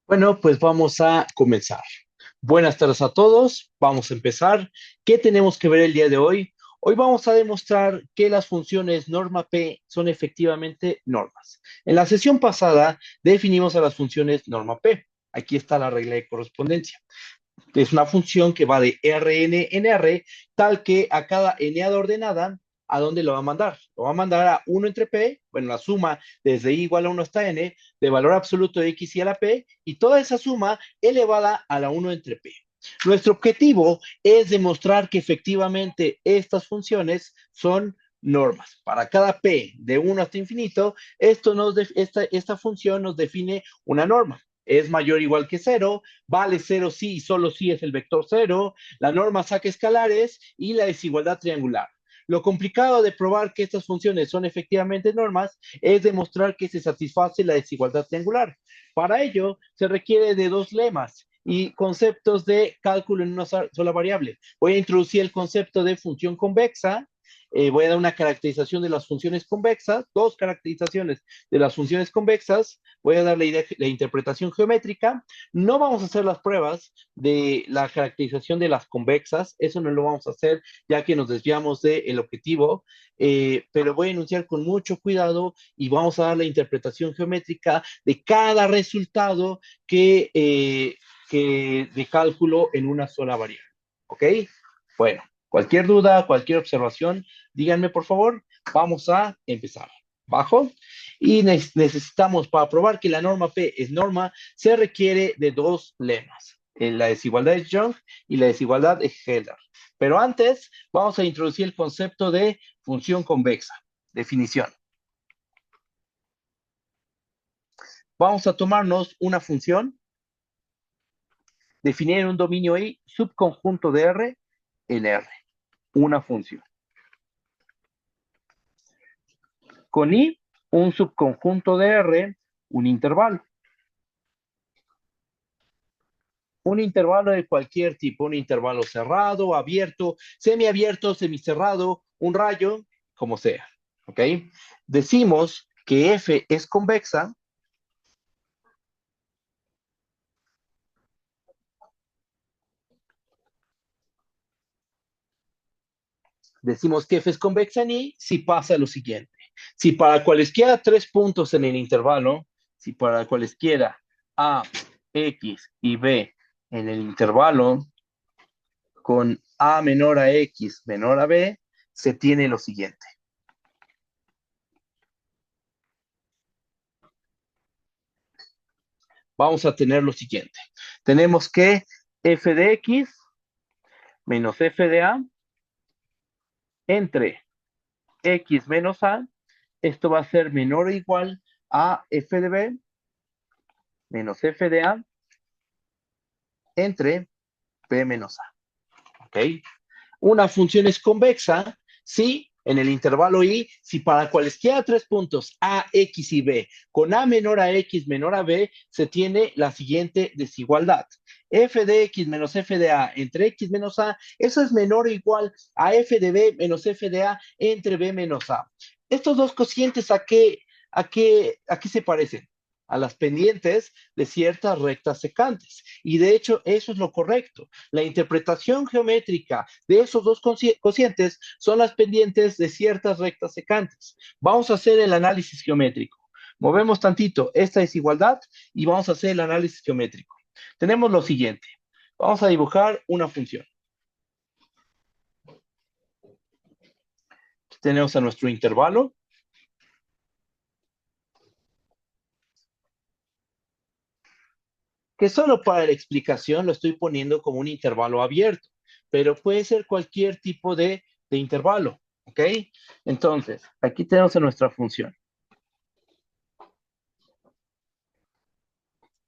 Bueno, pues vamos a comenzar. Buenas tardes a todos. Vamos a empezar. ¿Qué tenemos que ver el día de hoy? Hoy vamos a demostrar que las funciones norma P son efectivamente normas. En la sesión pasada definimos a las funciones norma P. Aquí está la regla de correspondencia. Es una función que va de Rn en R, tal que a cada n ordenada, ¿a dónde lo va a mandar? Lo va a mandar a 1 entre P, bueno, la suma desde i igual a 1 hasta n, de valor absoluto de x y a la P, y toda esa suma elevada a la 1 entre P. Nuestro objetivo es demostrar que efectivamente estas funciones son normas. Para cada P de 1 hasta infinito, esta función nos define una norma. Es mayor o igual que cero, vale cero sí y solo sí es el vector cero, la norma saca escalares y la desigualdad triangular. Lo complicado de probar que estas funciones son efectivamente normas es demostrar que se satisface la desigualdad triangular. Para ello, se requiere de dos lemas y conceptos de cálculo en una sola variable. Voy a introducir el concepto de función convexa, voy a dar una caracterización de las funciones convexas, dos caracterizaciones de las funciones convexas, voy a dar la interpretación geométrica. No vamos a hacer las pruebas de la caracterización de las convexas, eso no lo vamos a hacer ya que nos desviamos del objetivo, pero voy a enunciar con mucho cuidado y vamos a dar la interpretación geométrica de cada resultado que de cálculo en una sola variable. ¿Ok? Bueno, cualquier duda, cualquier observación, díganme por favor. Vamos a empezar. Bajo. Y necesitamos, para probar que la norma P es norma, se requiere de dos lemas. La desigualdad de Young y la desigualdad de Heller. Pero antes, vamos a introducir el concepto de función convexa. Definición. Vamos a tomarnos una función, definir en un dominio I, subconjunto de R en R. Una función. Con I, un subconjunto de R, un intervalo. Un intervalo de cualquier tipo, un intervalo cerrado, abierto, semiabierto, semicerrado, un rayo, como sea. ¿Ok? Decimos que F es convexa. Decimos que F es convexa en I si pasa lo siguiente. Si para cualesquiera tres puntos en el intervalo, si para cualesquiera A, X y B en el intervalo con A menor a X menor a B, se tiene lo siguiente. Vamos a tener lo siguiente. Tenemos que f de x menos f de a entre x menos a, esto va a ser menor o igual a f de b menos f de a entre b menos a. ¿Ok? Una función es convexa si en el intervalo i, si para cualesquiera tres puntos a, x y b, con a menor a x menor a b, se tiene la siguiente desigualdad. F de x menos f de a entre x menos a, eso es menor o igual a f de b menos f de a entre b menos a. Estos dos cocientes, ¿a qué se parecen? A las pendientes de ciertas rectas secantes. Y de hecho, eso es lo correcto. La interpretación geométrica de esos dos cocientes son las pendientes de ciertas rectas secantes. Vamos a hacer el análisis geométrico. Movemos tantito esta desigualdad y vamos a hacer el análisis geométrico. Tenemos lo siguiente. Vamos a dibujar una función. Aquí tenemos a nuestro intervalo, que solo para la explicación lo estoy poniendo como un intervalo abierto, pero puede ser cualquier tipo de intervalo, ¿ok? Entonces, aquí tenemos a nuestra función.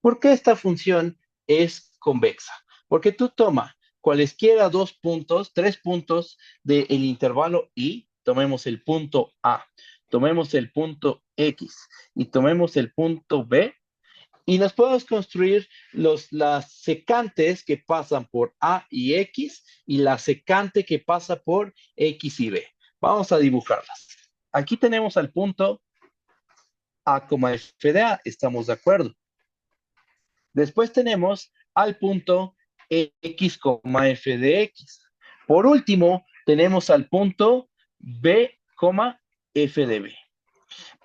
¿Por qué esta función es convexa? Porque tú toma cualesquiera dos puntos, tres puntos del intervalo I, tomemos el punto A, tomemos el punto X y tomemos el punto B, y nos podemos construir las secantes que pasan por A y X y la secante que pasa por X y B. Vamos a dibujarlas. Aquí tenemos al punto A, F de A, estamos de acuerdo. Después tenemos al punto x, f de x. Por último, tenemos al punto b, f de b.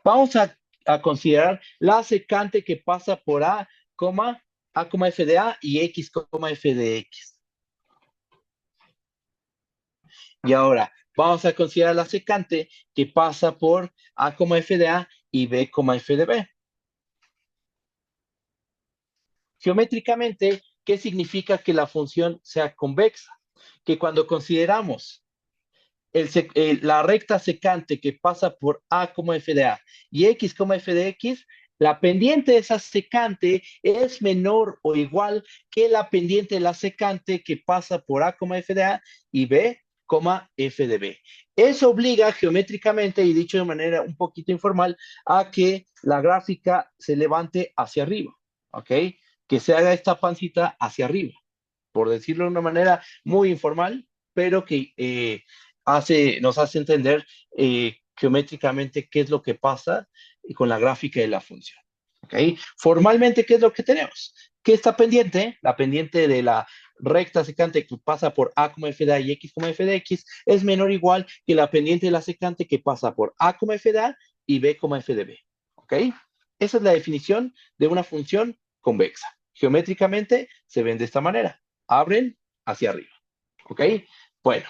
Vamos a considerar la secante que pasa por f de a y x, f de x. Y ahora vamos a considerar la secante que pasa por a, f de a y b, f de b. Geométricamente, ¿qué significa que la función sea convexa? Que cuando consideramos la recta secante que pasa por a, f de a y x, f de x, la pendiente de esa secante es menor o igual que la pendiente de la secante que pasa por a, f de a y b, f de b. Eso obliga geométricamente, y dicho de manera un poquito informal, a que la gráfica se levante hacia arriba, ¿ok? Que se haga esta pancita hacia arriba, por decirlo de una manera muy informal, pero que nos hace entender geométricamente qué es lo que pasa con la gráfica de la función. ¿Okay? Formalmente, ¿qué es lo que tenemos? Que está pendiente, la pendiente de la recta secante que pasa por a, f de a y x, f de x, es menor o igual que la pendiente de la secante que pasa por a, f de a y b, f de b. ¿Ok? Esa es la definición de una función convexa. Geométricamente se ven de esta manera. Abren hacia arriba. ¿Ok? Bueno,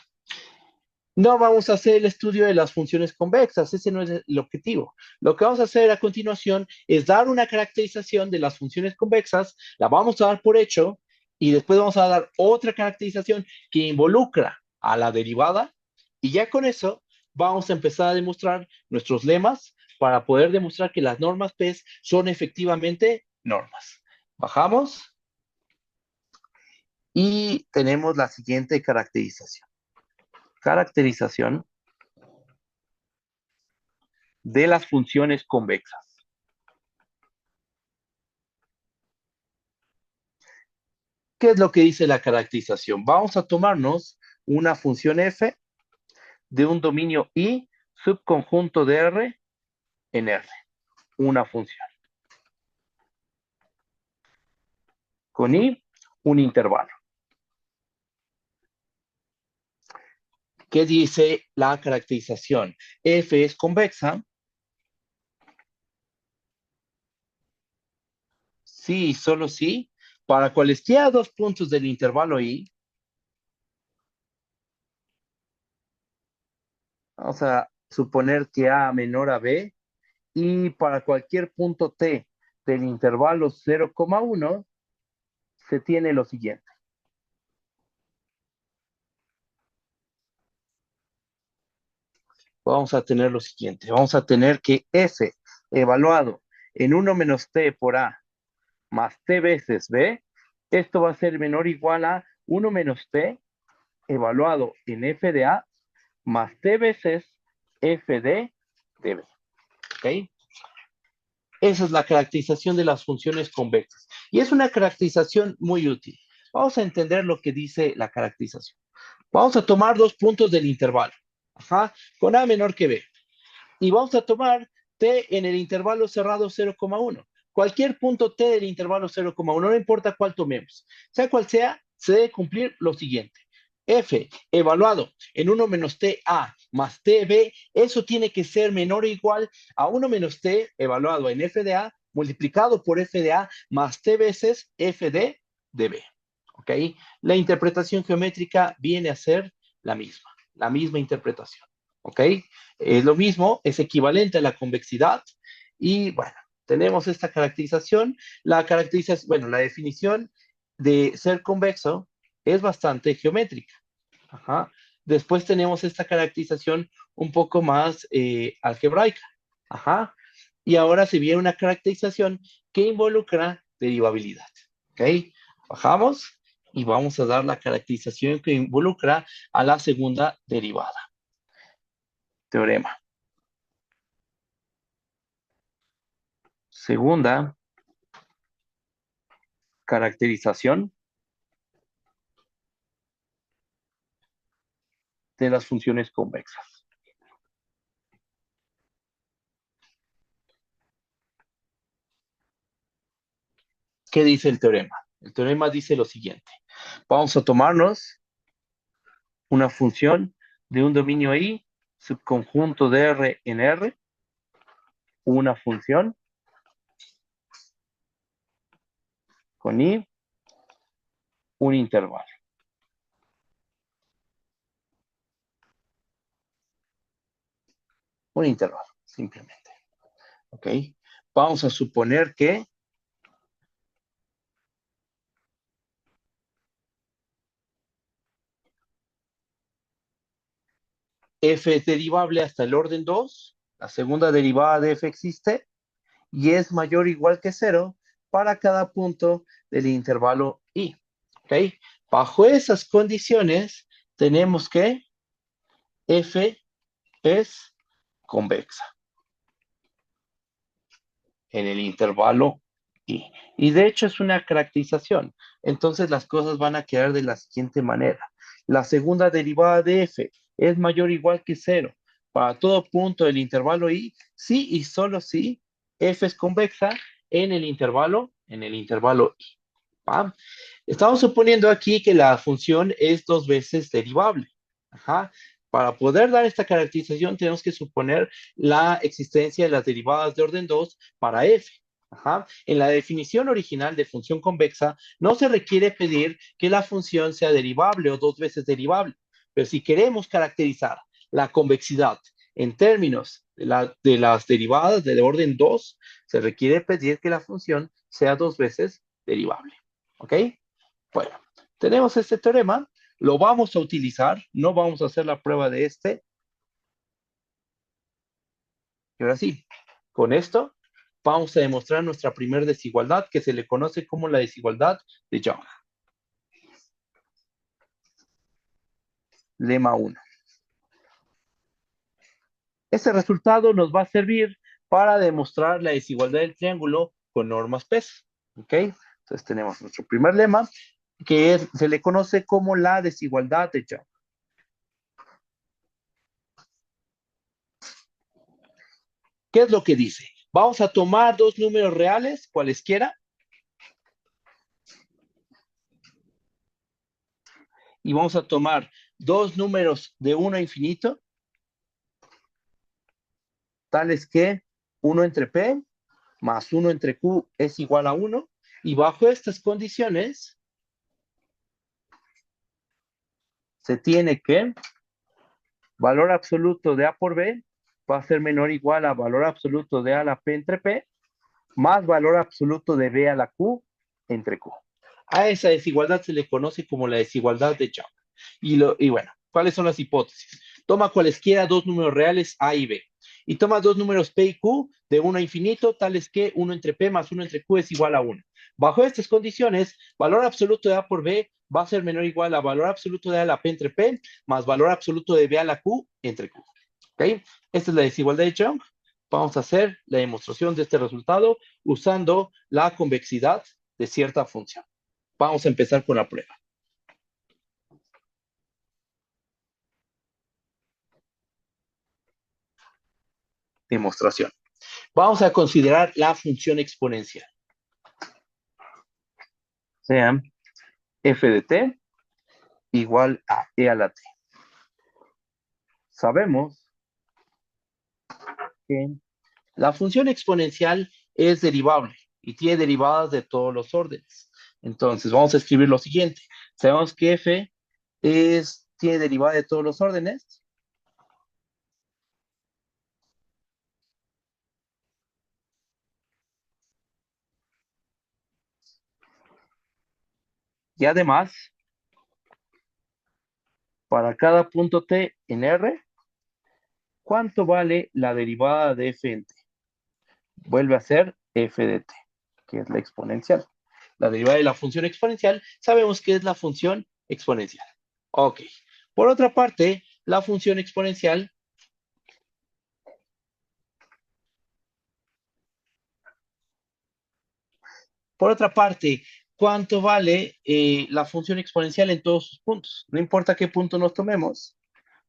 no vamos a hacer el estudio de las funciones convexas, ese no es el objetivo. Lo que vamos a hacer a continuación es dar una caracterización de las funciones convexas, la vamos a dar por hecho y después vamos a dar otra caracterización que involucra a la derivada y ya con eso vamos a empezar a demostrar nuestros lemas para poder demostrar que las normas P son efectivamente normas. Bajamos y tenemos la siguiente caracterización. Caracterización de las funciones convexas. ¿Qué es lo que dice la caracterización? Vamos a tomarnos una función f de un dominio I subconjunto de R en R. Una función. Con I, un intervalo. ¿Qué dice la caracterización? F es convexa. Sí, solo sí. Para cualesquiera dos puntos del intervalo I, vamos a suponer que A menor a B, y para cualquier punto T del intervalo 0,1, se tiene lo siguiente. Vamos a tener lo siguiente. Vamos a tener que F evaluado en 1 menos T por A más T veces B, esto va a ser menor o igual a 1 menos T evaluado en F de A más T veces F de B. ¿Ok? Esa es la caracterización de las funciones convexas. Y es una caracterización muy útil. Vamos a entender lo que dice la caracterización. Vamos a tomar dos puntos del intervalo. Ajá, con A menor que B. Y vamos a tomar T en el intervalo cerrado 0,1. Cualquier punto T del intervalo 0,1, no importa cuál tomemos. Sea cual sea, se debe cumplir lo siguiente. F evaluado en 1 menos T A más T B, eso tiene que ser menor o igual a 1 menos T evaluado en F de A multiplicado por F de A más T veces F de B. ¿Ok? La interpretación geométrica viene a ser la misma interpretación. ¿Ok? Es lo mismo, es equivalente a la convexidad y bueno, tenemos esta caracterización. Bueno, la definición de ser convexo es bastante geométrica. Ajá. Después tenemos esta caracterización un poco más algebraica. Ajá. Y ahora se viene una caracterización que involucra derivabilidad. ¿Ok? Bajamos y vamos a dar la caracterización que involucra a la segunda derivada. Teorema. Segunda caracterización de las funciones convexas. ¿Qué dice el teorema? El teorema dice lo siguiente. Vamos a tomarnos una función de un dominio I, subconjunto de R en R, una función con I, un intervalo. Un intervalo, simplemente. ¿Ok? Vamos a suponer que f es derivable hasta el orden 2, la segunda derivada de f existe, y es mayor o igual que 0 para cada punto del intervalo I. ¿Ok? Bajo esas condiciones, tenemos que f es convexa en el intervalo I. Y de hecho es una caracterización. Entonces las cosas van a quedar de la siguiente manera. La segunda derivada de f es mayor o igual que 0 para todo punto del intervalo I, sí y solo si f es convexa en el intervalo I. ¿Va? Estamos suponiendo aquí que la función es dos veces derivable. Ajá. Para poder dar esta caracterización tenemos que suponer la existencia de las derivadas de orden 2 para f. Ajá. En la definición original de función convexa no se requiere pedir que la función sea derivable o dos veces derivable, pero si queremos caracterizar la convexidad en términos de las derivadas de orden 2, se requiere pedir que la función sea dos veces derivable. ¿Ok? Bueno, tenemos este teorema, lo vamos a utilizar, no vamos a hacer la prueba de este. Y ahora sí, con esto vamos a demostrar nuestra primera desigualdad que se le conoce como la desigualdad de Young. Lema 1. Este resultado nos va a servir para demostrar la desigualdad del triángulo con normas PES. ¿Ok? Entonces tenemos nuestro primer lema que se le conoce como la desigualdad de Young. ¿Qué es lo que dice? Vamos a tomar dos números reales, cualesquiera, y vamos a tomar dos números de 1 a infinito, tales que 1 entre P más 1 entre Q es igual a 1, y bajo estas condiciones se tiene que valor absoluto de A por B va a ser menor o igual a valor absoluto de A a la P entre P, más valor absoluto de B a la Q entre Q. A esa desigualdad se le conoce como la desigualdad de Young. Y bueno, ¿cuáles son las hipótesis? Toma cualesquiera dos números reales A y B. Y toma dos números P y Q de 1 a infinito, tales que 1 entre P más 1 entre Q es igual a 1. Bajo estas condiciones, valor absoluto de A por B va a ser menor o igual a valor absoluto de A a la P entre P más valor absoluto de B a la Q entre Q. ¿Okay? Esta es la desigualdad de Young. Vamos a hacer la demostración de este resultado usando la convexidad de cierta función. Vamos a empezar con la prueba. Demostración. Vamos a considerar la función exponencial. Sea f de t igual a e a la t. Sabemos que la función exponencial es derivable y tiene derivadas de todos los órdenes. Entonces, vamos a escribir lo siguiente. Sabemos que f tiene derivada de todos los órdenes. Y además, para cada punto t en R, ¿cuánto vale la derivada de f en t? Vuelve a ser f de t, que es la exponencial. La derivada de la función exponencial, sabemos que es la función exponencial. Ok. Por otra parte, la función exponencial, por otra parte, ¿cuánto vale la función exponencial en todos sus puntos? No importa qué punto nos tomemos,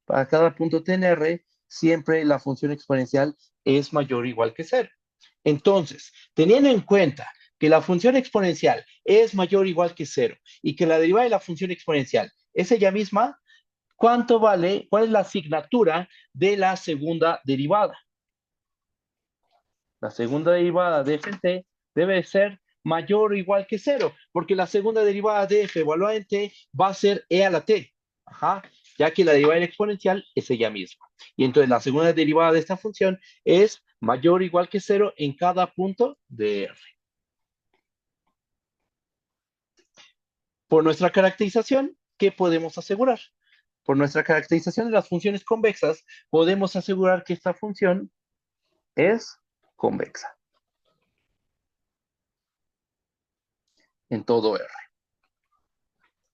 para cada punto t en R, siempre la función exponencial es mayor o igual que 0. Entonces, teniendo en cuenta que la función exponencial es mayor o igual que cero y que la derivada de la función exponencial es ella misma, ¿cuánto vale? ¿Cuál es la asignatura de la segunda derivada? La segunda derivada de f en t debe ser mayor o igual que cero, porque la segunda derivada de f evaluada en t va a ser e a la t, ajá, ya que la derivada exponencial es ella misma. Y entonces la segunda derivada de esta función es mayor o igual que cero en cada punto de R. Por nuestra caracterización, ¿qué podemos asegurar? Por nuestra caracterización de las funciones convexas, podemos asegurar que esta función es convexa en todo R.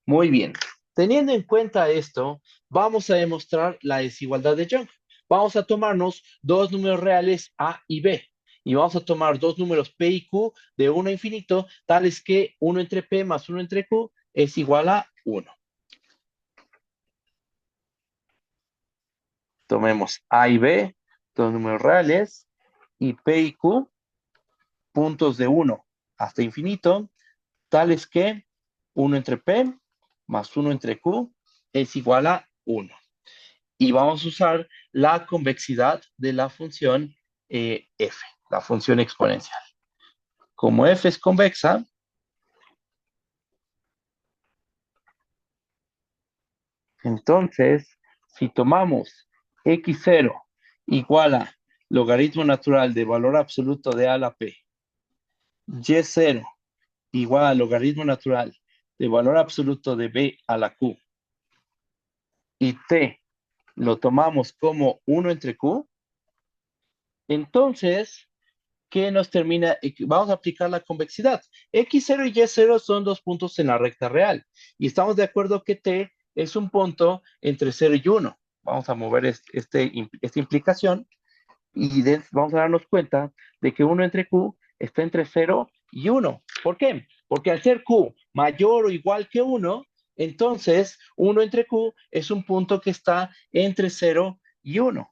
Muy bien. Teniendo en cuenta esto, vamos a demostrar la desigualdad de Young. Vamos a tomarnos dos números reales A y B. Y vamos a tomar dos números P y Q de 1 a infinito, tales que 1 entre P más 1 entre Q es igual a 1. Tomemos A y B, dos números reales, y P y Q, puntos de 1 hasta infinito, tales que 1 entre P más 1 entre Q es igual a 1. Y vamos a usar la convexidad de la función f, la función exponencial. Como f es convexa, entonces, si tomamos x0 igual a logaritmo natural de valor absoluto de a a la p, y0 igual a logaritmo natural de valor absoluto de b a la q, y t lo tomamos como 1 entre q, entonces que nos termina, vamos a aplicar la convexidad. X0 y Y0 son dos puntos en la recta real. Y estamos de acuerdo que T es un punto entre 0 y 1. Vamos a mover esta implicación y vamos a darnos cuenta de que 1 entre Q está entre 0 y 1. ¿Por qué? Porque al ser Q mayor o igual que 1, entonces 1 entre Q es un punto que está entre 0 y 1.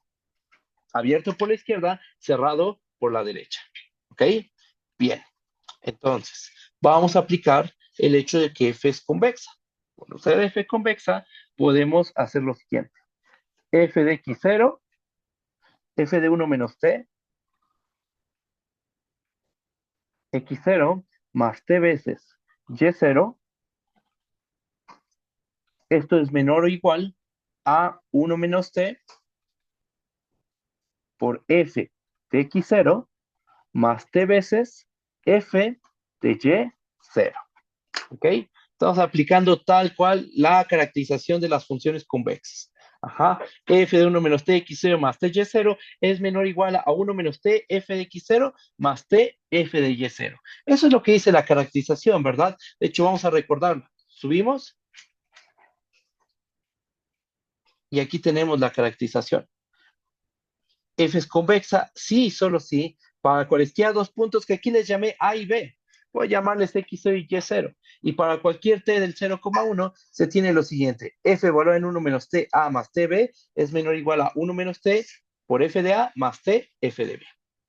Abierto por la izquierda, cerrado por la derecha. ¿Ok? Bien. Entonces, vamos a aplicar el hecho de que f es convexa. Por usar f convexa, podemos hacer lo siguiente. F de x0, f de 1 menos t, x0 más t veces y0, esto es menor o igual a 1 menos t por f de x0 más t veces f de y0. ¿Ok? Estamos aplicando tal cual la caracterización de las funciones convexas. Ajá. F de 1 menos t x0 más t y0 es menor o igual a 1 menos t f de x0 más t f de y0. Eso es lo que dice la caracterización, ¿verdad? De hecho, vamos a recordarlo. Subimos y aquí tenemos la caracterización. F es convexa, sí, solo sí, para cualquiera dos puntos que aquí les llamé A y B. Voy a llamarles X0 y Y0. Y para cualquier T del 0,1 se tiene lo siguiente. F evaluado en 1 menos T A más TB es menor o igual a 1 menos T por F de A más T F de B.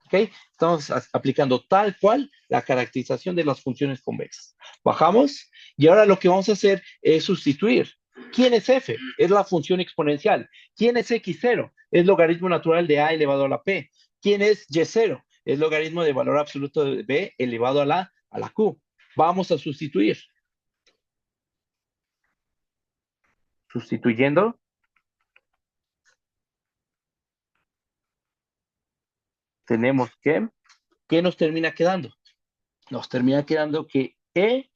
¿Ok? Estamos aplicando tal cual la caracterización de las funciones convexas. Bajamos y ahora lo que vamos a hacer es sustituir. ¿Quién es f? Es la función exponencial. ¿Quién es x0? Es logaritmo natural de a elevado a la p. ¿Quién es y0? Es logaritmo de valor absoluto de b elevado a la q. Vamos a sustituir. Sustituyendo, tenemos que, ¿qué nos termina quedando? Nos termina quedando que e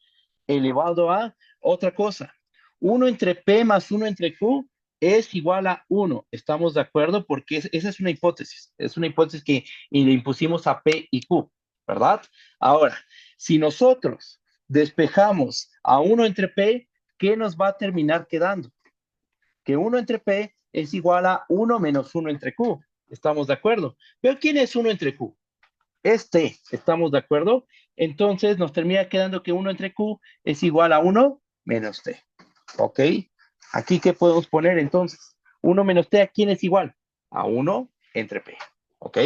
elevado a otra cosa. 1 entre P más 1 entre Q es igual a 1. ¿Estamos de acuerdo? Porque esa es una hipótesis. Es una hipótesis que le impusimos a P y Q, ¿verdad? Ahora, si nosotros despejamos a 1 entre P, ¿qué nos va a terminar quedando? Que 1 entre P es igual a 1 menos 1 entre Q. ¿Estamos de acuerdo? Pero ¿quién es 1 entre Q? Es T, ¿estamos de acuerdo? Entonces nos termina quedando que 1 entre Q es igual a 1 menos T. ¿Ok? Aquí, ¿qué podemos poner entonces? 1 menos T, ¿a quién es igual? A 1 entre P. ¿Ok?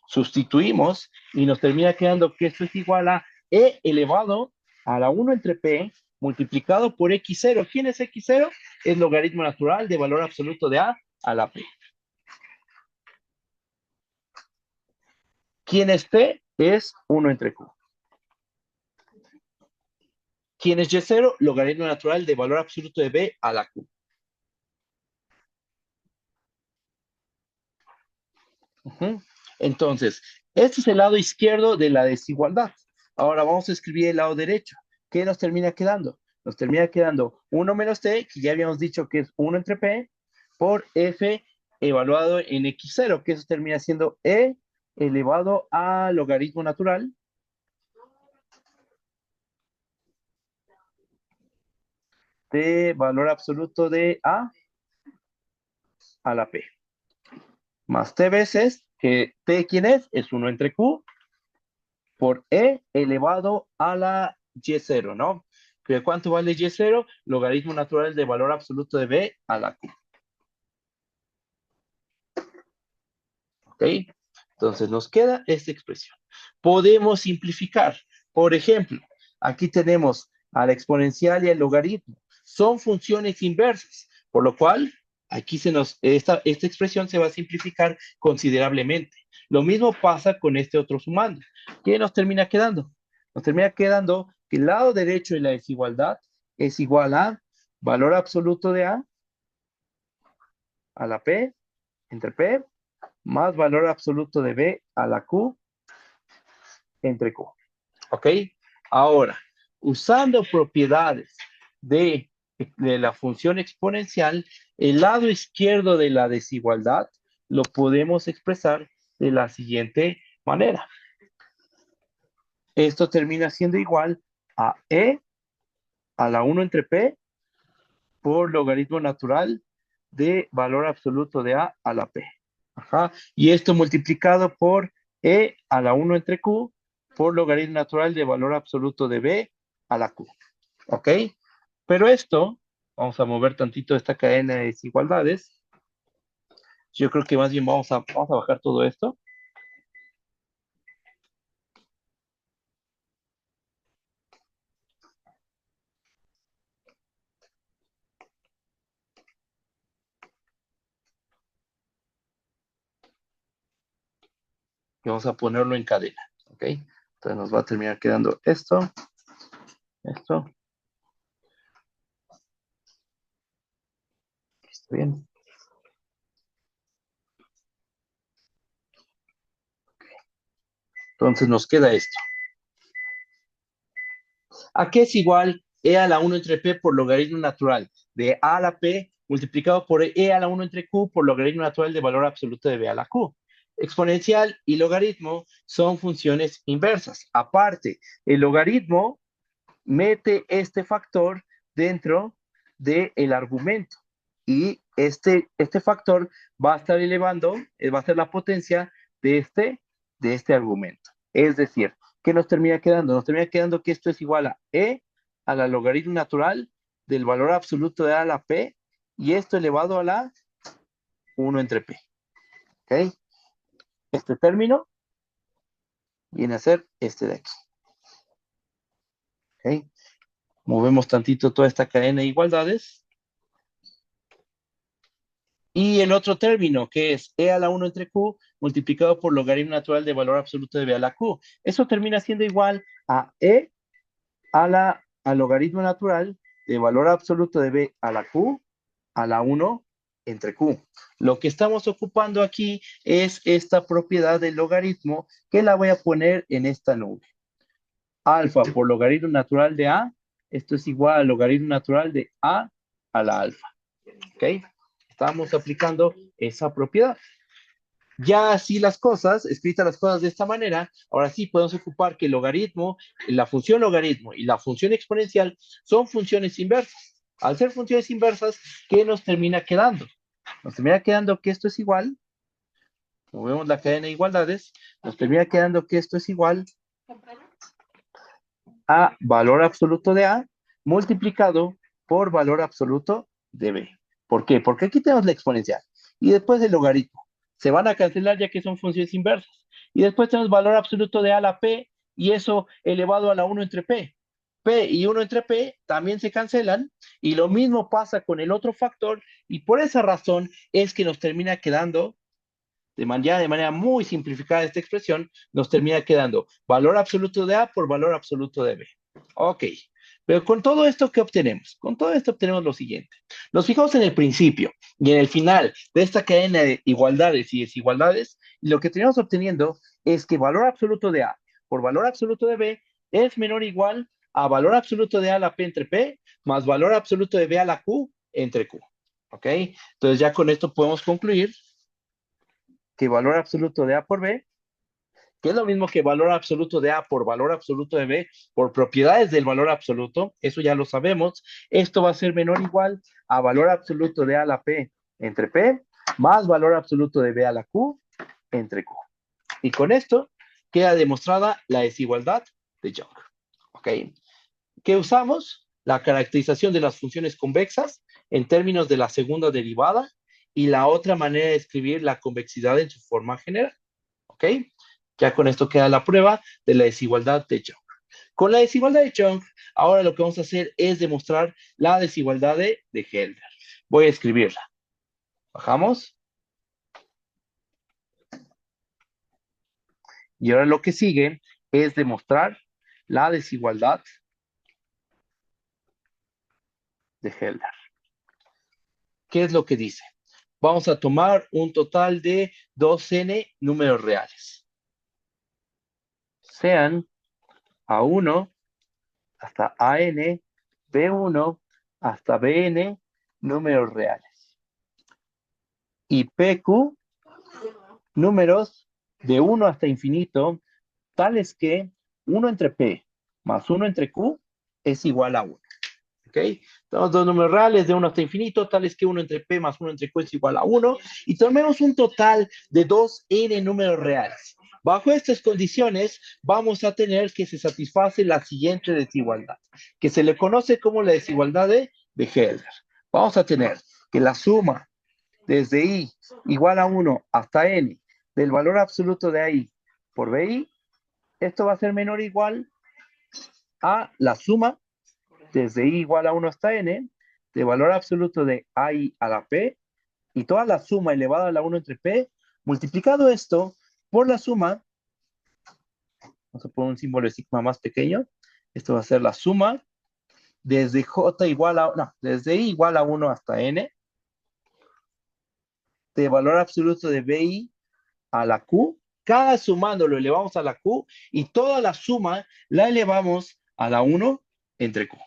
Sustituimos y nos termina quedando que esto es igual a e elevado a la 1 entre p multiplicado por x0. ¿Quién es x0? Es logaritmo natural de valor absoluto de a la p. ¿Quién es p? Es 1 entre q. ¿Quién es y0? Logaritmo natural de valor absoluto de b a la q. Entonces, este es el lado izquierdo de la desigualdad. Ahora vamos a escribir el lado derecho. ¿Qué nos termina quedando? Nos termina quedando 1 menos t, que ya habíamos dicho que es 1 entre p, por f evaluado en x0, que eso termina siendo e elevado a logaritmo natural de valor absoluto de a la p. Más t veces, que t, ¿quién es? Es 1 entre q, por e elevado a la y0, ¿no? ¿Pero cuánto vale y0? Logaritmo natural de valor absoluto de b a la q. ¿Ok? Entonces nos queda esta expresión. Podemos simplificar. Por ejemplo, aquí tenemos a la exponencial y al logaritmo. Son funciones inversas, por lo cual aquí esta expresión se va a simplificar considerablemente. Lo mismo pasa con este otro sumando. ¿Qué nos termina quedando? Nos termina quedando que el lado derecho de la desigualdad es igual a valor absoluto de a la p, entre p, más valor absoluto de b a la q entre q. ¿Ok? Ahora, usando propiedades de la función exponencial, el lado izquierdo de la desigualdad lo podemos expresar de la siguiente manera. Esto termina siendo igual a e a la 1 entre p por logaritmo natural de valor absoluto de a la p. Ajá. Y esto multiplicado por e a la 1 entre q por logaritmo natural de valor absoluto de b a la q. ¿Ok? Pero esto, vamos a mover tantito esta cadena de desigualdades. Yo creo que más bien vamos a bajar todo esto. Y vamos a ponerlo en cadena. ¿Ok? Entonces nos va a terminar quedando esto, esto. ¿Está bien? Entonces nos queda esto. ¿A qué es igual e a la 1 entre p por logaritmo natural de a a la p multiplicado por e a la 1 entre q por logaritmo natural de valor absoluto de b a la q? Exponencial y logaritmo son funciones inversas. Aparte, el logaritmo mete este factor dentro del argumento y este factor va a estar elevando, va a ser la potencia de este argumento. Es decir, ¿qué nos termina quedando? Nos termina quedando que esto es igual a e a la logaritmo natural del valor absoluto de a la p y esto elevado a la 1 entre p. ¿Ok? Este término viene a ser este de aquí. ¿Ok? Movemos tantito toda esta cadena de igualdades. Y el otro término, que es e a la 1 entre q multiplicado por logaritmo natural de valor absoluto de b a la q. Eso termina siendo igual a e al logaritmo natural de valor absoluto de b a la q a la 1 entre q. Lo que estamos ocupando aquí es esta propiedad del logaritmo que la voy a poner en esta nube. Alfa por logaritmo natural de a, esto es igual al logaritmo natural de a la alfa. ¿Ok? Estamos aplicando esa propiedad. Ya así las cosas, escritas las cosas de esta manera, ahora sí podemos ocupar que el logaritmo, la función logaritmo y la función exponencial son funciones inversas. Al ser funciones inversas, ¿qué nos termina quedando? Nos termina quedando que esto es igual, movemos la cadena de igualdades, nos termina quedando que esto es igual a valor absoluto de a multiplicado por valor absoluto de b. ¿Por qué? Porque aquí tenemos la exponencial y después el logaritmo. Se van a cancelar ya que son funciones inversas. Y después tenemos valor absoluto de a a la p y eso elevado a la 1 entre P. P y 1 entre P también se cancelan y lo mismo pasa con el otro factor y por esa razón es que nos termina quedando, de manera muy simplificada esta expresión, nos termina quedando valor absoluto de A por valor absoluto de B. Ok, pero con todo esto, ¿qué obtenemos? Con todo esto obtenemos lo siguiente. Nos fijamos en el principio y en el final de esta cadena de igualdades y desigualdades, y lo que tenemos obteniendo es que valor absoluto de A por valor absoluto de B es menor o igual a valor absoluto de A a la P entre P más valor absoluto de B a la Q entre Q. ¿Ok? Entonces ya con esto podemos concluir que valor absoluto de A por B, que es lo mismo que valor absoluto de A por valor absoluto de B, por propiedades del valor absoluto, eso ya lo sabemos, esto va a ser menor o igual a valor absoluto de A a la P entre P, más valor absoluto de B a la Q entre Q. Y con esto queda demostrada la desigualdad de Young. ¿Ok? ¿Qué usamos? La caracterización de las funciones convexas en términos de la segunda derivada y la otra manera de escribir la convexidad en su forma general. ¿Ok? Ya con esto queda la prueba de la desigualdad de Young. Con la desigualdad de Young, ahora lo que vamos a hacer es demostrar la desigualdad de Helder. Voy a escribirla. Bajamos. Y ahora lo que sigue es demostrar la desigualdad de Helder. ¿Qué es lo que dice? Vamos a tomar un total de 2n números reales. Sean A1 hasta AN, B1 hasta BN números reales. Y PQ números de 1 hasta infinito, tales que 1 entre P más 1 entre Q es igual a 1. ¿Ok? Tenemos dos números reales de 1 hasta infinito, tales que 1 entre P más 1 entre Q es igual a 1. Y tomemos un total de 2n números reales. Bajo estas condiciones, vamos a tener que se satisface la siguiente desigualdad, que se le conoce como la desigualdad de Helder. Vamos a tener que la suma desde I igual a 1 hasta n del valor absoluto de AI por BI, esto va a ser menor o igual a la suma desde I igual a 1 hasta n de valor absoluto de AI a la P y toda la suma elevada a la 1 entre P, multiplicado esto por la suma, vamos a poner un símbolo de sigma más pequeño, esto va a ser la suma desde J igual a, no, desde I igual a 1 hasta n de valor absoluto de BI a la Q, cada sumando lo elevamos a la Q y toda la suma la elevamos a la 1 entre Q.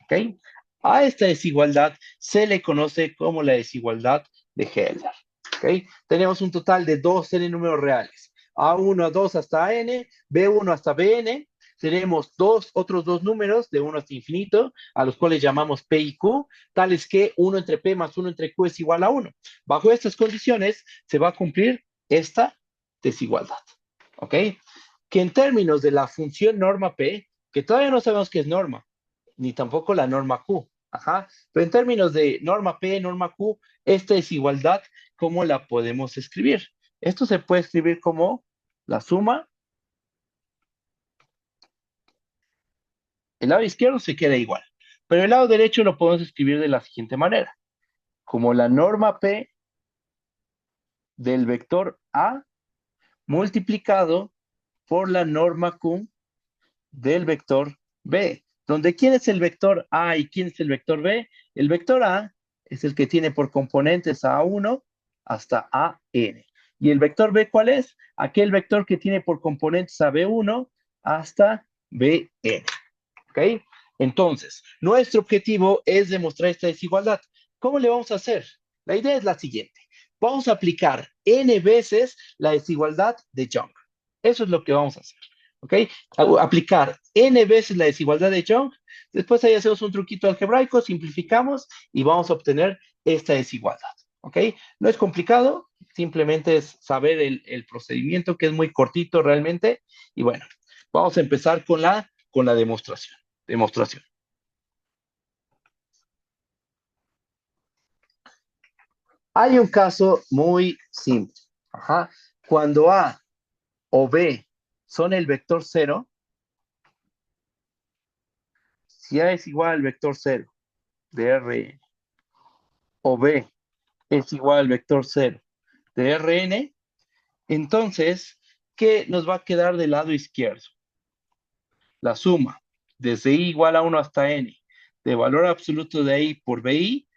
¿Ok? A esta desigualdad se le conoce como la desigualdad de Helder. ¿Ok? Tenemos un total de dos n números reales. A1 a 2 hasta n, B1 hasta Bn. Tenemos otros dos números de 1 hasta infinito, a los cuales llamamos P y Q, tales que 1 entre P más 1 entre Q es igual a 1. Bajo estas condiciones se va a cumplir esta desigualdad. ¿Ok? Que en términos de la función norma P, que todavía no sabemos qué es norma, ni tampoco la norma Q. Ajá. Pero en términos de norma P, norma Q, esta desigualdad, ¿cómo la podemos escribir? Esto se puede escribir como la suma. El lado izquierdo se queda igual, pero el lado derecho lo podemos escribir de la siguiente manera, como la norma P del vector A multiplicado por la norma Q del vector B, donde ¿quién es el vector A y quién es el vector B? El vector A es el que tiene por componentes a 1 hasta a n. ¿Y el vector B cuál es? Aquel vector que tiene por componentes a B1 hasta Bn. ¿Ok? Entonces, nuestro objetivo es demostrar esta desigualdad. ¿Cómo le vamos a hacer? La idea es la siguiente. Vamos a aplicar n veces la desigualdad de Young. Eso es lo que vamos a hacer. ¿Ok? Aplicar n veces la desigualdad de Young. Después ahí hacemos un truquito algebraico, simplificamos y vamos a obtener esta desigualdad. ¿Ok? No es complicado, simplemente es saber el procedimiento que es muy cortito realmente. Y bueno, vamos a empezar con la demostración. Hay un caso muy simple. Ajá. Cuando A o B son el vector 0, si A es igual al vector 0 de Rn o B es igual al vector 0 de Rn, entonces, ¿qué nos va a quedar del lado izquierdo? La suma desde i igual a 1 hasta n de valor absoluto de i por bi,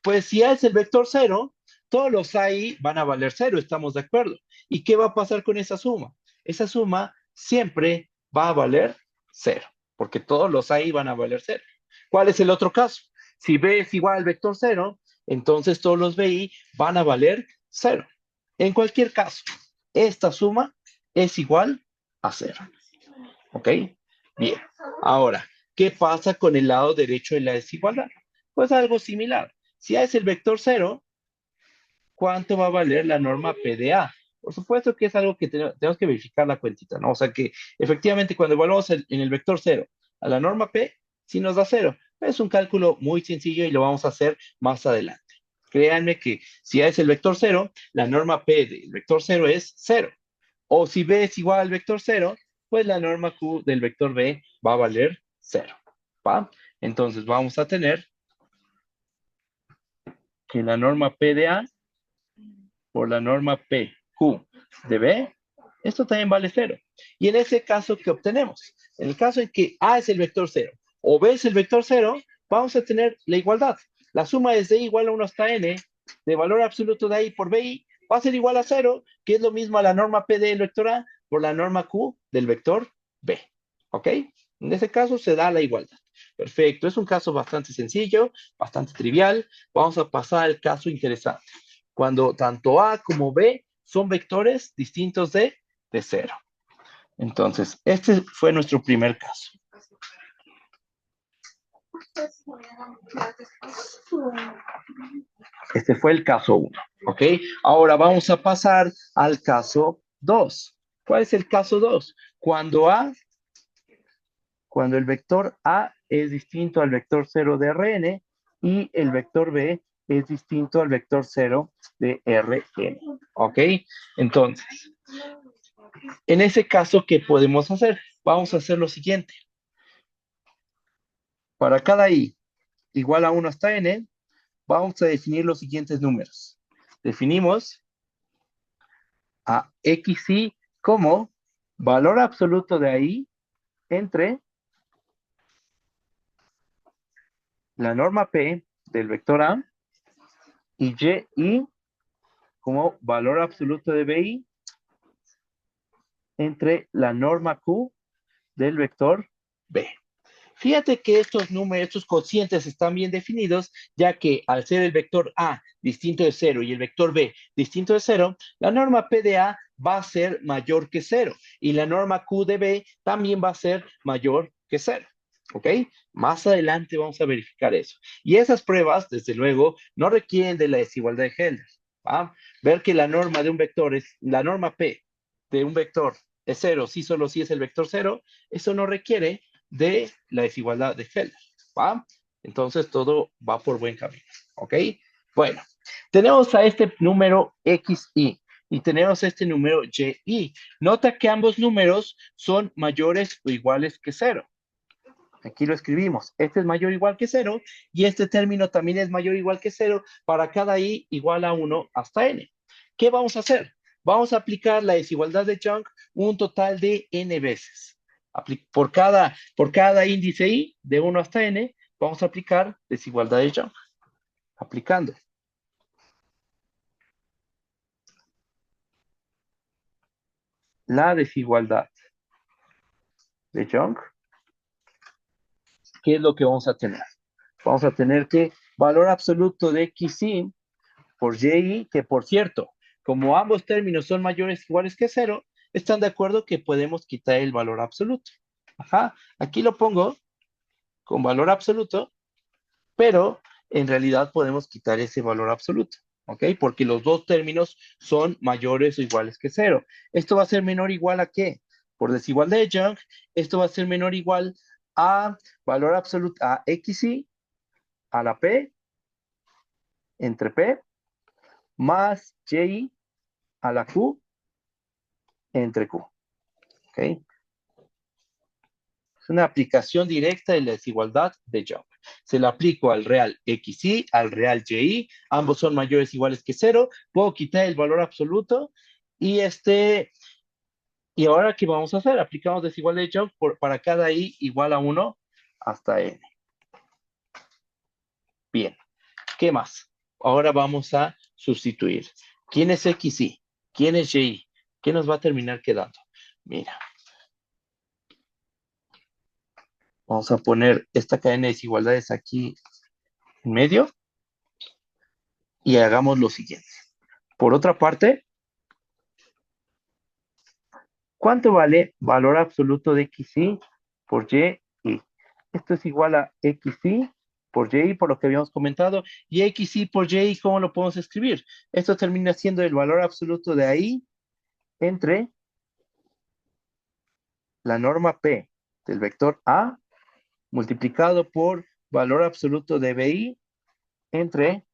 pues si A es el vector 0, todos los AI van a valer 0, estamos de acuerdo. ¿Y qué va a pasar con esa suma? Esa suma siempre va a valer 0, porque todos los AI van a valer 0. ¿Cuál es el otro caso? Si B es igual al vector 0, entonces todos los BI van a valer 0. En cualquier caso, esta suma es igual a 0. ¿Ok? Bien. Ahora, ¿qué pasa con el lado derecho de la desigualdad? Pues algo similar. Si A es el vector 0, ¿cuánto va a valer la norma PDA? Por supuesto que es algo que tenemos que verificar la cuentita, ¿no? O sea que efectivamente cuando evaluamos en el vector 0 a la norma P, sí nos da 0. Es un cálculo muy sencillo y lo vamos a hacer más adelante. Créanme que si A es el vector 0, la norma P del vector 0 es 0. O si B es igual al vector 0, pues la norma Q del vector B va a valer 0. ¿Va? Entonces vamos a tener que la norma P de A por la norma PQ de B, esto también vale 0. Y en ese caso, ¿qué obtenemos? En el caso en que A es el vector 0 o B es el vector 0, vamos a tener la igualdad. La suma es de I igual a 1 hasta N de valor absoluto de I por BI va a ser igual a 0, que es lo mismo a la norma P del vector A por la norma Q del vector B. ¿Ok? En ese caso se da la igualdad. Perfecto, es un caso bastante sencillo, bastante trivial. Vamos a pasar al caso interesante cuando tanto A como B son vectores distintos de 0. Entonces, este fue nuestro primer caso. Este fue el caso 1, ¿ok? Ahora vamos a pasar al caso 2. ¿Cuál es el caso 2? Cuando el vector A es distinto al vector 0 de Rn y el vector B es distinto al vector 0 de Rn, ¿ok? Entonces, en ese caso, ¿qué podemos hacer? Vamos a hacer lo siguiente. Para cada i igual a 1 hasta n, vamos a definir los siguientes números. Definimos a xi como valor absoluto de i entre la norma p del vector a y yi como valor absoluto de bi entre la norma q del vector b. Fíjate que estos números, estos cocientes están bien definidos, ya que al ser el vector A distinto de 0 y el vector B distinto de 0, la norma P de A va a ser mayor que 0 y la norma Q de B también va a ser mayor que 0. ¿Ok? Más adelante vamos a verificar eso. Y esas pruebas, desde luego, no requieren de la desigualdad de Helder. ¿Va? Ver que la norma de un vector es, la norma P de un vector es 0, sí, solo si es el vector 0, eso no requiere de la desigualdad de Helder, ¿va? Entonces todo va por buen camino, ¿ok? Bueno, tenemos a este número xi y tenemos este número yi. Nota que ambos números son mayores o iguales que 0. Aquí lo escribimos. Este es mayor o igual que 0 y este término también es mayor o igual que 0 para cada i igual a 1 hasta n. ¿Qué vamos a hacer? Vamos a aplicar la desigualdad de Young un total de n veces. Por cada índice i de 1 hasta n, vamos a aplicar desigualdad de Young. Aplicando la desigualdad de Young, ¿qué es lo que vamos a tener? Vamos a tener que valor absoluto de xi por yi, que por cierto, como ambos términos son mayores o iguales que 0, están de acuerdo que podemos quitar el valor absoluto. Ajá, aquí lo pongo con valor absoluto, pero en realidad podemos quitar ese valor absoluto, ¿ok? Porque los dos términos son mayores o iguales que 0. Esto va a ser menor o igual a ¿qué? Por desigualdad de Young, esto va a ser menor o igual a valor absoluto, a xi, a la p, entre p, más yi a la q, entre q, ¿ok? Es una aplicación directa de la desigualdad de Young. Se la aplico al real XY, al real YY, ambos son mayores o iguales que cero, puedo quitar el valor absoluto y ahora ¿qué vamos a hacer? Aplicamos desigualdad de Young para cada I igual a 1 hasta N. Bien, ¿qué más? Ahora vamos a sustituir. ¿Quién es XY? ¿Quién es YY? ¿Qué nos va a terminar quedando? Mira, vamos a poner esta cadena de desigualdades aquí en medio y hagamos lo siguiente. Por otra parte, ¿cuánto vale valor absoluto de XY por YY? Esto es igual a XY por Y, por lo que habíamos comentado, y XY por Y, ¿cómo lo podemos escribir? Esto termina siendo el valor absoluto de ahí entre la norma P del vector A multiplicado por valor absoluto de BI entre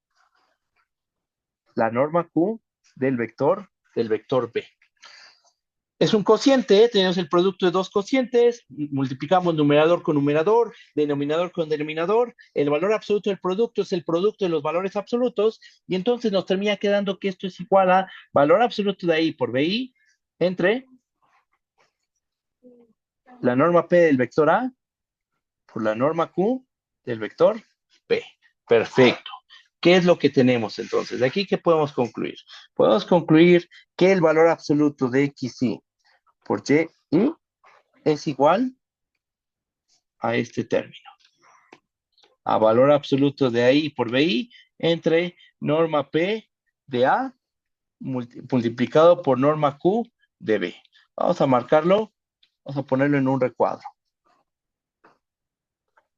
la norma Q del vector B. Es un cociente, tenemos el producto de dos cocientes, multiplicamos numerador con numerador, denominador con denominador, el valor absoluto del producto es el producto de los valores absolutos, y entonces nos termina quedando que esto es igual a valor absoluto de ahí por BI entre la norma P del vector A por la norma Q del vector P. Perfecto. ¿Qué es lo que tenemos entonces? De aquí, ¿qué podemos concluir? Podemos concluir que el valor absoluto de XY por YY es igual a este término, a valor absoluto de ahí por BI entre norma P de A multiplicado por norma Q de B. Vamos a marcarlo, vamos a ponerlo en un recuadro.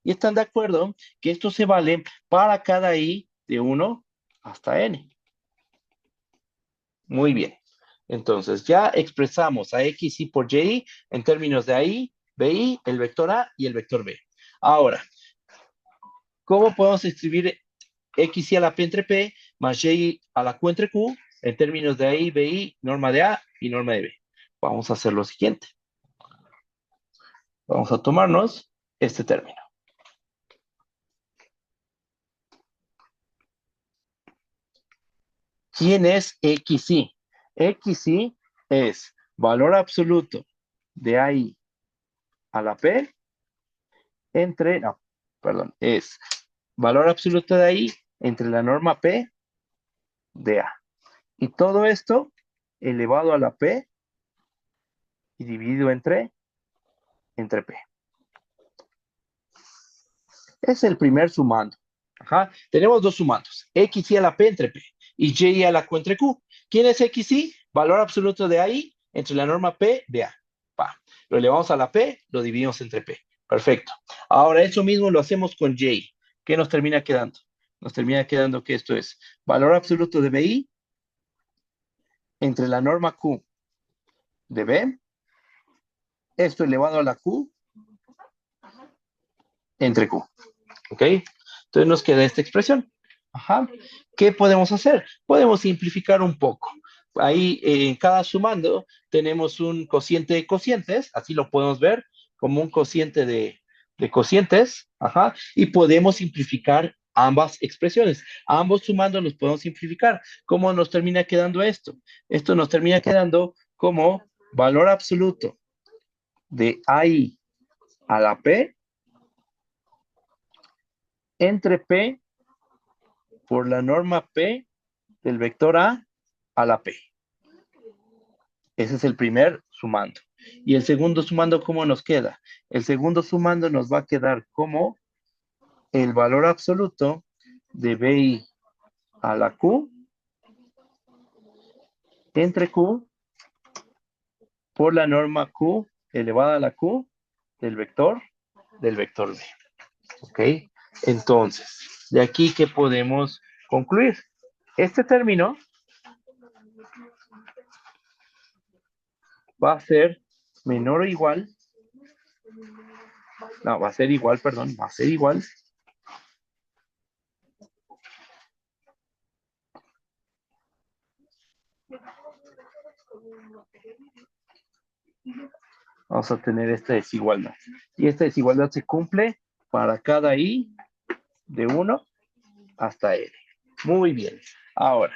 Y están de acuerdo que esto se vale para cada I de 1 hasta N. Muy bien. Entonces ya expresamos a XY por YY en términos de AI, BI, el vector A y el vector B. Ahora, ¿cómo podemos escribir XY a la P entre P más Y a la Q entre Q en términos de AI, BI, norma de A y norma de B? Vamos a hacer lo siguiente. Vamos a tomarnos este término. ¿Quién es XY? XY es valor absoluto de AI a la P no, perdón, es valor absoluto de AI entre la norma P de A. Y todo esto elevado a la P y dividido entre P. Es el primer sumando. Ajá. Tenemos dos sumandos, XY a la P entre P y Y a la Q entre Q. ¿Quién es XY? Valor absoluto de AI entre la norma P de A. Pa. Lo elevamos a la P, lo dividimos entre P. Perfecto. Ahora eso mismo lo hacemos con Y. ¿Qué nos termina quedando? Nos termina quedando que esto es valor absoluto de BI entre la norma Q de B, esto elevado a la Q entre Q. ¿Ok? Entonces nos queda esta expresión. Ajá. ¿Qué podemos hacer? Podemos simplificar un poco. Ahí en cada sumando tenemos un cociente de cocientes, así lo podemos ver como un cociente de cocientes, ajá, y podemos simplificar ambas expresiones. Ambos sumando los podemos simplificar. ¿Cómo nos termina quedando esto? Esto nos termina quedando como valor absoluto de AI a la P entre P por la norma P del vector a la P. Ese es el primer sumando. Y el segundo sumando, ¿cómo nos queda? El segundo sumando nos va a quedar como el valor absoluto de BI a la Q entre Q por la norma Q elevada a la Q del vector B. ¿Ok? Entonces, de aquí, ¿qué podemos concluir? Este término va a ser menor o igual, no, va a ser igual, perdón, va a ser igual vamos a tener esta desigualdad. Y esta desigualdad se cumple para cada i de 1 hasta n. Muy bien. Ahora,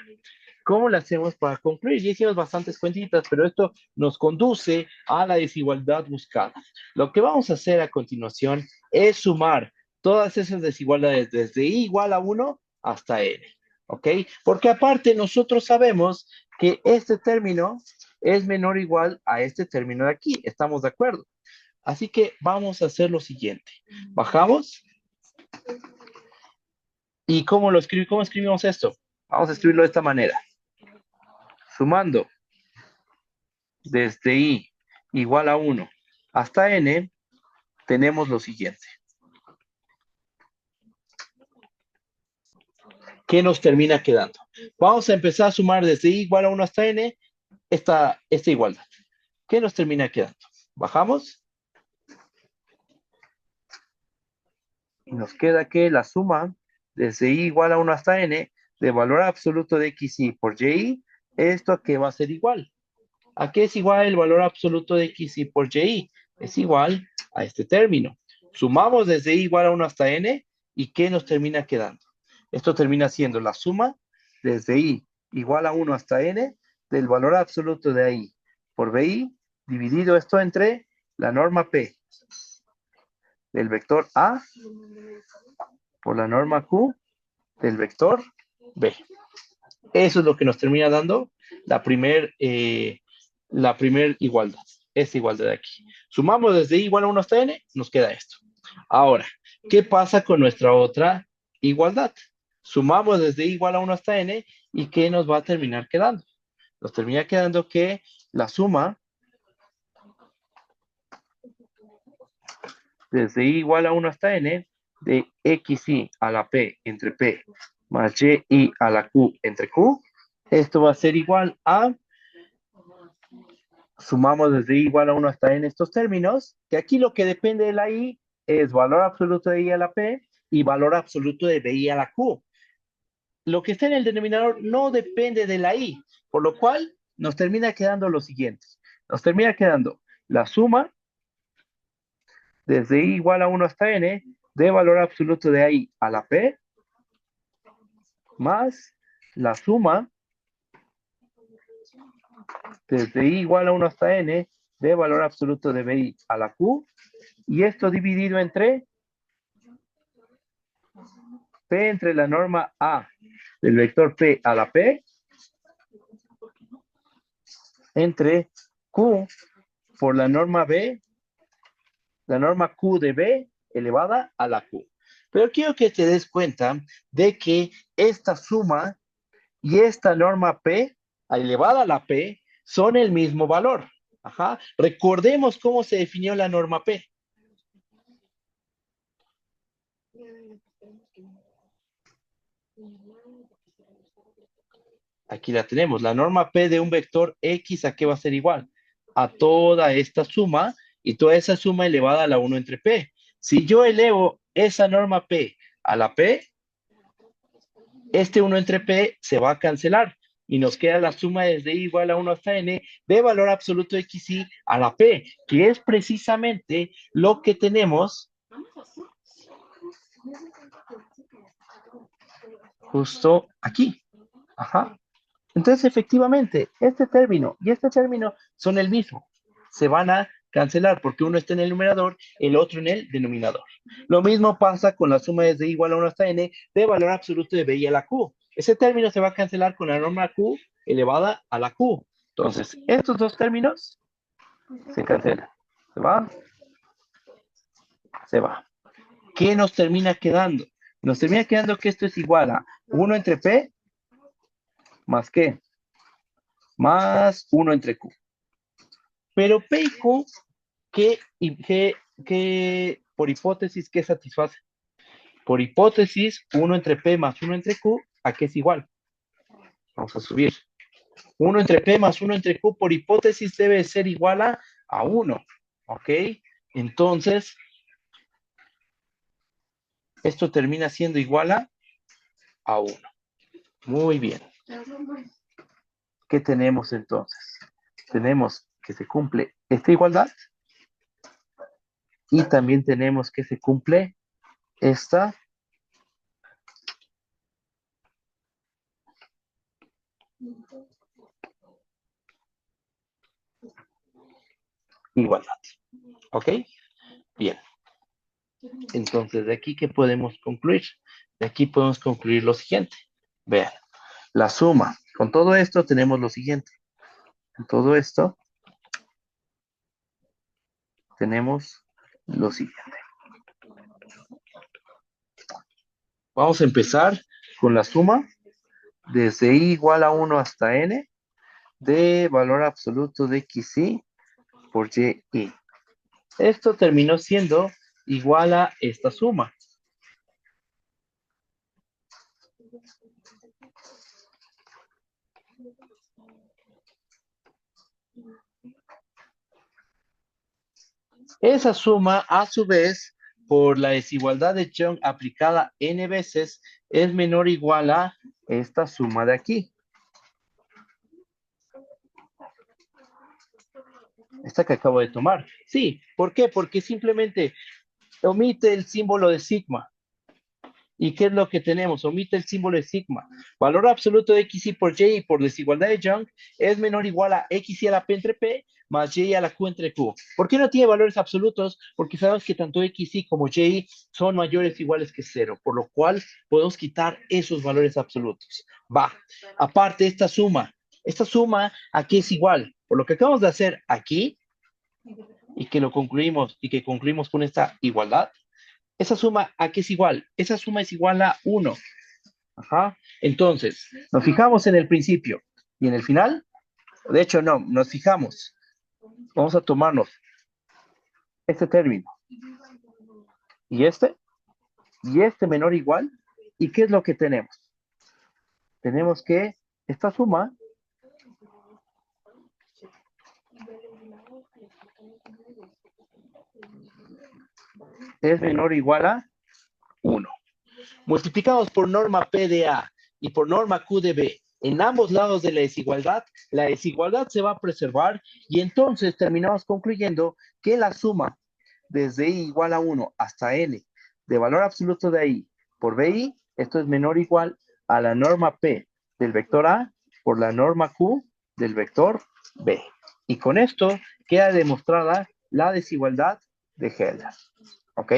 ¿cómo lo hacemos para concluir? Ya hicimos bastantes cuentitas, pero esto nos conduce a la desigualdad buscada. Lo que vamos a hacer a continuación es sumar todas esas desigualdades desde i igual a 1 hasta n. ¿Ok? Porque aparte nosotros sabemos que este término es menor o igual a este término de aquí. ¿Estamos de acuerdo? Así que vamos a hacer lo siguiente. Bajamos. ¿Y cómo escribimos esto? Vamos a escribirlo de esta manera. Sumando desde i igual a 1 hasta n, tenemos lo siguiente. ¿Qué nos termina quedando? Vamos a empezar a sumar desde i igual a 1 hasta n esta igualdad. ¿Qué nos termina quedando? Bajamos. Y nos queda que la suma desde i igual a 1 hasta n de valor absoluto de xi por yi, ¿esto a qué va a ser igual? ¿A qué es igual el valor absoluto de xi por yi? Es igual a este término. Sumamos desde i igual a 1 hasta n, ¿y qué nos termina quedando? Esto termina siendo la suma desde i igual a 1 hasta n del valor absoluto de i por bi, dividido esto entre la norma p del vector a por la norma q del vector b. Eso es lo que nos termina dando la primer igualdad. Esta igualdad de aquí. Sumamos desde i igual a 1 hasta n, nos queda esto. Ahora, ¿qué pasa con nuestra otra igualdad? Sumamos desde i igual a 1 hasta n, ¿y qué nos va a terminar quedando? Nos termina quedando que la suma desde i igual a 1 hasta n de xi a la p entre p más yi a la q entre q, esto va a ser igual a, sumamos desde i igual a 1 hasta n estos términos, que aquí lo que depende de la i es valor absoluto de i a la p y valor absoluto de bi a la q. Lo que está en el denominador no depende de la i, por lo cual nos termina quedando lo siguiente. Nos termina quedando la suma desde i igual a 1 hasta n de valor absoluto de i a la p más la suma desde i igual a 1 hasta n de valor absoluto de bi a la q, y esto dividido entre p entre la norma a del vector p a la p entre q por la norma b, la norma q de b elevada a la q. Pero quiero que te des cuenta de que esta suma y esta norma p elevada a la p son el mismo valor. Ajá. Recordemos cómo se definió la norma p. Aquí la tenemos. La norma p de un vector x, ¿a qué va a ser igual? A toda esta suma, y toda esa suma elevada a la 1 entre p. Si yo elevo esa norma p a la p, este 1 entre p se va a cancelar y nos queda la suma desde i igual a 1 hasta n de valor absoluto de xi a la p, que es precisamente lo que tenemos justo aquí. Ajá. Entonces, efectivamente, este término y este término son el mismo. Se van a cancelar porque uno está en el numerador, el otro en el denominador. Lo mismo pasa con la suma desde i igual a 1 hasta n de valor absoluto de bi a la q. Ese término se va a cancelar con la norma q elevada a la q. Entonces, estos dos términos se cancelan. ¿Se va? Se va. ¿Qué nos termina quedando? Nos termina quedando que esto es igual a 1 entre p más qué? Más 1 entre q. Pero P y Q, por hipótesis, ¿qué satisface? Por hipótesis, 1 entre P más 1 entre Q, ¿a qué es igual? Vamos a subir. 1 entre P más 1 entre Q, por hipótesis, debe ser igual a 1. ¿Ok? Entonces, esto termina siendo igual a 1. Muy bien. ¿Qué tenemos entonces? Tenemos que se cumple esta igualdad y también tenemos que se cumple esta igualdad. ¿Ok? Bien. Entonces, de aquí, ¿qué podemos concluir? De aquí podemos concluir lo siguiente. Vean, la suma. Con todo esto tenemos lo siguiente. Con todo esto tenemos lo siguiente. Vamos a empezar con la suma desde i igual a 1 hasta n de valor absoluto de xi por yi. Esto terminó siendo igual a esta suma. Esa suma, a su vez, por la desigualdad de Young aplicada n veces, es menor o igual a esta suma de aquí. Esta que acabo de tomar. Sí, ¿por qué? Porque simplemente omite el símbolo de sigma. ¿Y qué es lo que tenemos? Omite el símbolo de sigma. Valor absoluto de xi por y por desigualdad de Young es menor o igual a xi a la p entre p más y a la q entre q. ¿Por qué no tiene valores absolutos? Porque sabemos que tanto xi como y son mayores o iguales que 0, por lo cual podemos quitar esos valores absolutos. Va. Aparte, esta suma aquí es igual. Por lo que acabamos de hacer aquí, y que lo concluimos, y que concluimos con esta igualdad, esa suma, ¿a qué es igual? Esa suma es igual a 1. Ajá. Entonces, nos fijamos en el principio y en el final. De hecho, no, nos fijamos. Vamos a tomarnos este término y este menor o igual. ¿Y qué es lo que tenemos? Tenemos que esta suma es menor o igual a 1. Multiplicamos por norma P de A y por norma Q de B en ambos lados de la desigualdad se va a preservar y entonces terminamos concluyendo que la suma desde i igual a 1 hasta n de valor absoluto de i por bi, esto es menor o igual a la norma P del vector A por la norma Q del vector B. Y con esto queda demostrada la desigualdad de Helder. ¿Ok?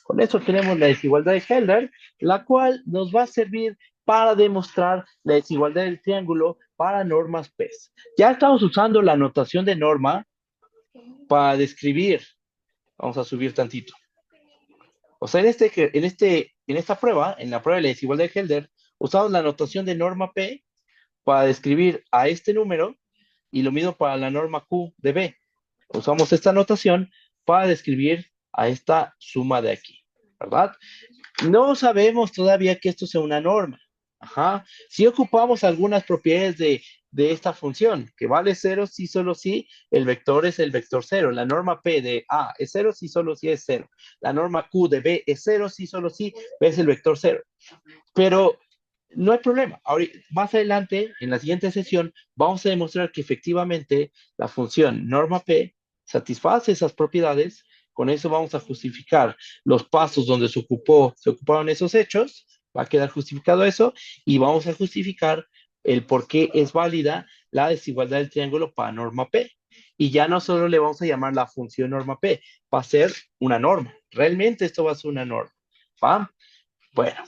Con eso tenemos la desigualdad de Helder, la cual nos va a servir para demostrar la desigualdad del triángulo para normas P. Ya estamos usando la notación de norma para describir. Vamos a subir tantito. O sea, en esta prueba, en la prueba de la desigualdad de Helder, usamos la notación de norma P para describir a este número y lo mismo para la norma Q de B. Usamos esta notación para describir a esta suma de aquí, ¿verdad? No sabemos todavía que esto sea una norma. Ajá. Si ocupamos algunas propiedades de esta función, que vale 0 si solo si el vector es el vector 0. La norma P de A es 0 si solo si es 0. La norma Q de B es 0 si solo si B es el vector 0. Pero no hay problema. Ahorita, más adelante, en la siguiente sesión, vamos a demostrar que efectivamente la función norma P satisface esas propiedades. Con eso vamos a justificar los pasos donde se ocuparon esos hechos. Va a quedar justificado eso y vamos a justificar el por qué es válida la desigualdad del triángulo para norma P. Y ya no solo le vamos a llamar la función norma P, va a ser una norma. Realmente esto va a ser una norma. ¿Va? Bueno,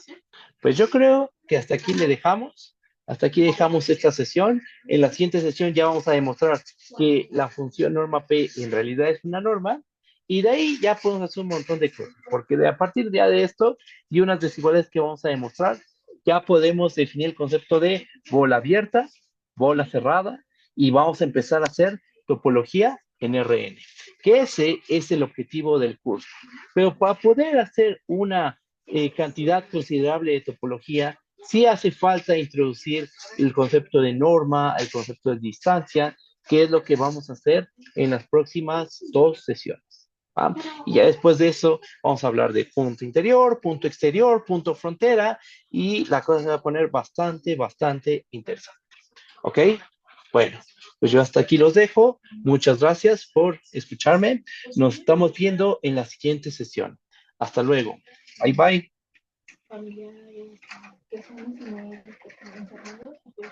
pues yo creo que hasta aquí le dejamos. Hasta aquí dejamos esta sesión. En la siguiente sesión ya vamos a demostrar que la función norma P en realidad es una norma. Y de ahí ya podemos hacer un montón de cosas. Porque a partir ya de esto y unas desigualdades que vamos a demostrar, ya podemos definir el concepto de bola abierta, bola cerrada. Y vamos a empezar a hacer topología en RN. Que ese es el objetivo del curso. Pero para poder hacer una cantidad considerable de topología, sí hace falta introducir el concepto de norma, el concepto de distancia, que es lo que vamos a hacer en las próximas 2 sesiones. ¿Va? Y ya después de eso vamos a hablar de punto interior, punto exterior, punto frontera y la cosa se va a poner bastante, bastante interesante. ¿Ok? Bueno, Pues yo hasta aquí los dejo. Muchas gracias por escucharme. Nos estamos viendo en la siguiente sesión. Hasta luego. Bye bye. Familiares, que son enfermados, pues,